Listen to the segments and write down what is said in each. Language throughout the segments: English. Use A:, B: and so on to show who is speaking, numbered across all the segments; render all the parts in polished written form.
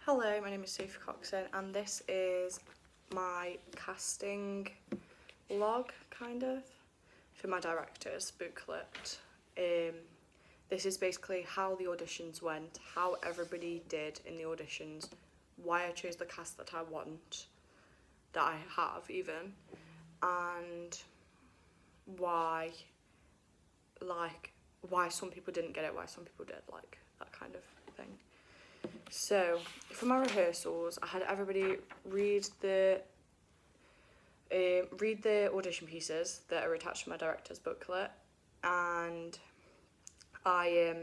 A: Hello, my name is Sophie Coxon and this is my casting log, kind of, for my director's booklet. This is basically how the auditions went, how everybody did in the auditions, why I chose the cast that I want, that I have even, and why some people didn't get it, why some people did, like that kind of thing. So for my rehearsals, I had everybody read the audition pieces that are attached to my director's booklet, and after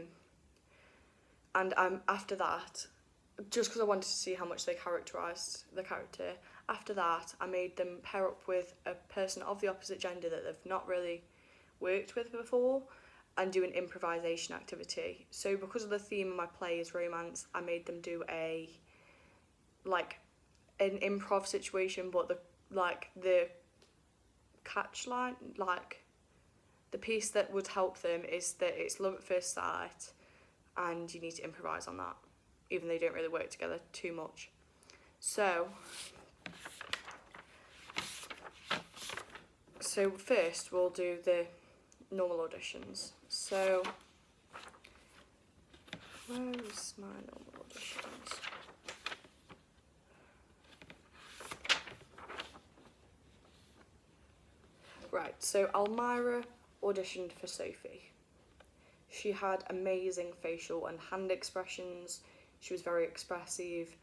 A: that, just because I wanted to see how much they characterised the character, after that I made them pair up with a person of the opposite gender that they've not really worked with before and do an improvisation activity. So because of the theme of my play is romance, I made them do an improv situation, but the catch line, the piece that would help them is that it's love at first sight and you need to improvise on that, even though they don't really work together too much. So first we'll do the normal auditions. So where is my normal auditions? Right, so Almira auditioned for Sophie. She had amazing facial and hand expressions. She was very expressive.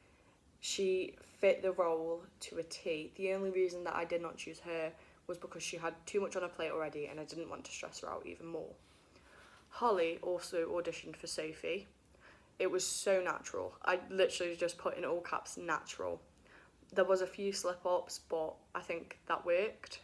A: She fit the role to a T. The only reason that I did not choose her was because she had too much on her plate already and I didn't want to stress her out even more. Holly also auditioned for Sophie. It was so natural. I literally just put in all caps natural. There was a few slip-ups, but I think that worked.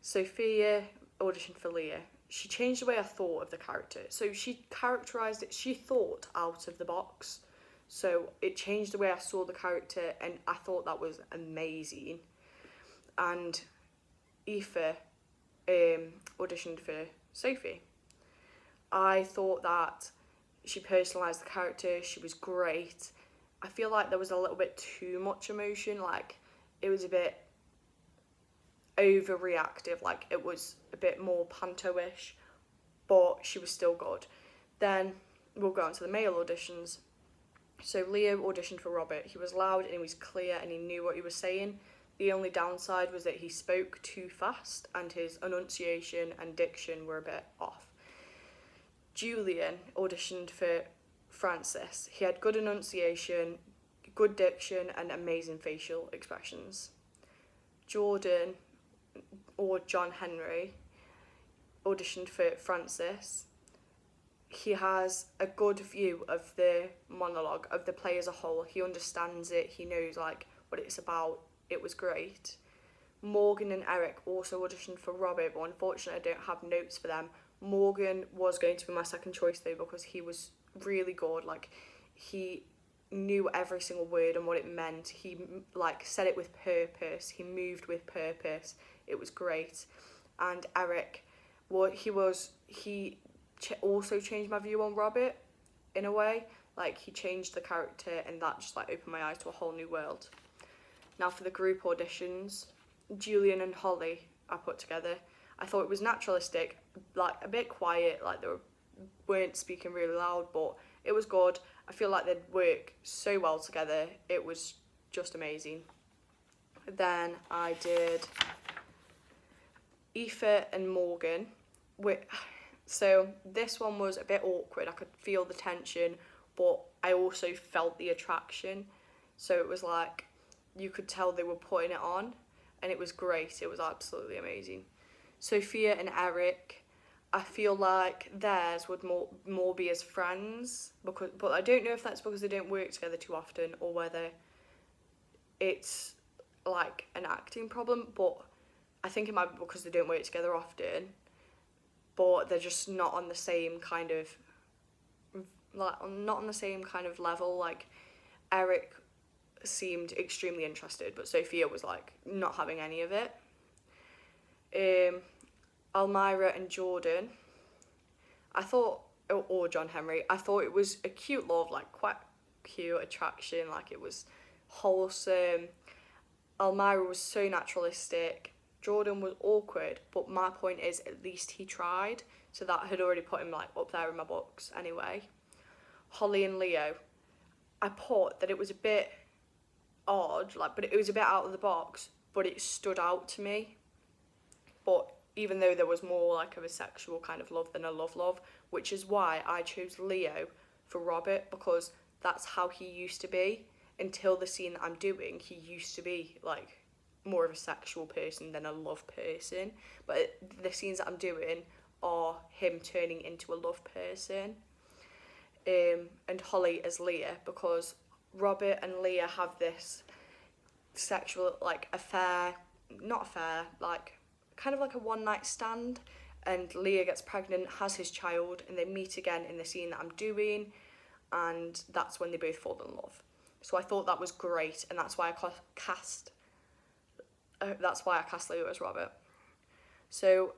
A: Sophia auditioned for Leah. She changed the way I thought of the character. So she characterised it, she thought out of the box. So it changed the way I saw the character and I thought that was amazing. And Aoife auditioned for Sophie. I thought that she personalised the character, she was great. I feel like there was a little bit too much emotion, like it was a bit overreactive, like it was a bit more panto-ish, but she was still good. Then we'll go on to the male auditions. So Leo auditioned for Robert. He was loud and he was clear and he knew what he was saying. The only downside was that he spoke too fast and his enunciation and diction were a bit off. Julian auditioned for Francis. He had good enunciation, good diction and amazing facial expressions. Jordan, or John Henry, auditioned for Francis. He has a good view of the monologue, of the play as a whole. He understands it, he knows what it's about. It was great. Morgan and Eric also auditioned for Robert, but unfortunately I don't have notes for them. Morgan was going to be my second choice though, because he was really good. He knew every single word and what it meant. He said it with purpose. He moved with purpose. It was great. And Eric, he also changed my view on Robert in a way. He changed the character and that just opened my eyes to a whole new world. Now for the group auditions, Julian and Holly I put together. I thought it was naturalistic, a bit quiet, they weren't speaking really loud, but it was good. I feel like they'd work so well together. It was just amazing. Then I did Aoife and Morgan. So this one was a bit awkward. I could feel the tension, but I also felt the attraction. So it was you could tell they were putting it on, and it was great. It was absolutely amazing. Sophia and Eric, I feel like theirs would more be as friends, but I don't know if that's because they don't work together too often or whether it's an acting problem, but I think it might be because they don't work together often, but they're just not on the same kind of level. Eric seemed extremely interested, but Sophia was not having any of it. Almira and Jordan, I thought, or John Henry, I thought it was a cute love, quite cute attraction, like it was wholesome. Elmira was so naturalistic. Jordan was awkward, but my point is at least he tried, so that had already put him like up there in my books anyway. Holly and Leo, I put that it was a bit odd, like, but it was a bit out of the box, but it stood out to me. But even though there was more like of a sexual kind of love than a love, which is why I chose Leo for Robert, because that's how he used to be. Until the scene that I'm doing, he used to be like more of a sexual person than a love person. But the scenes that I'm doing are him turning into a love person. And Holly as Leah, because Robert and Leah have this sexual like affair, not affair, like kind of like a one night stand, and Leah gets pregnant, has his child, and they meet again in the scene that I'm doing, and that's when they both fall in love. So I thought that was great, and that's why I cast Leo as Robert. So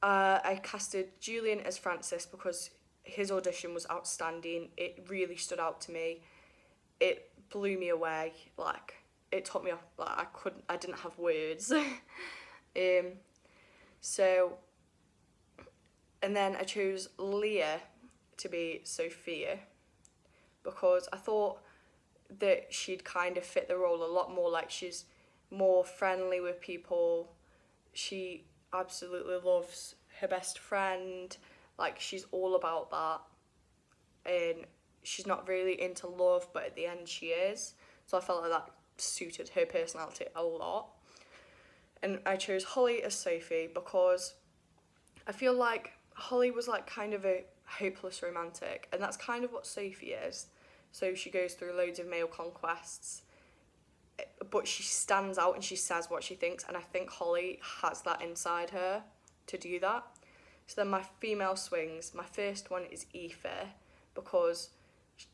A: I casted Julian as Francis because his audition was outstanding. It really stood out to me. It blew me away. Like, it took me off. Like, I didn't have words. So, and then I chose Leah to be Sophia because I thought that she'd kind of fit the role a lot more. Like, she's more friendly with people. She absolutely loves her best friend. Like, she's all about that. And she's not really into love, but at the end she is. So I felt like that suited her personality a lot. And I chose Holly as Sophie because I feel like Holly was like kind of a hopeless romantic, and that's kind of what Sophie is. So she goes through loads of male conquests, but she stands out and she says what she thinks, and I think Holly has that inside her to do that. So then my female swings, my first one is Aoife, because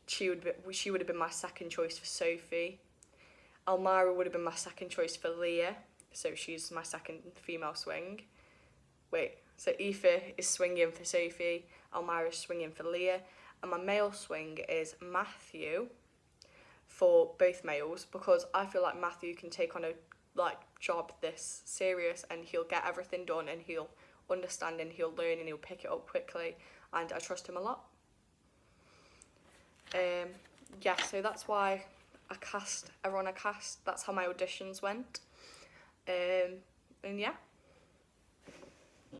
A: she would have been my second choice for Sophie. Elmira would have been my second choice for Leah, so she's my second female swing. So Aoife is swinging for Sophie, Elmira is swinging for Leah, and my male swing is Matthew for both males, because I feel like Matthew can take on a job this serious and he'll get everything done and he'll understand and he'll learn and he'll pick it up quickly, and I trust him a lot. So that's why everyone I cast, that's how my auditions went. And yeah.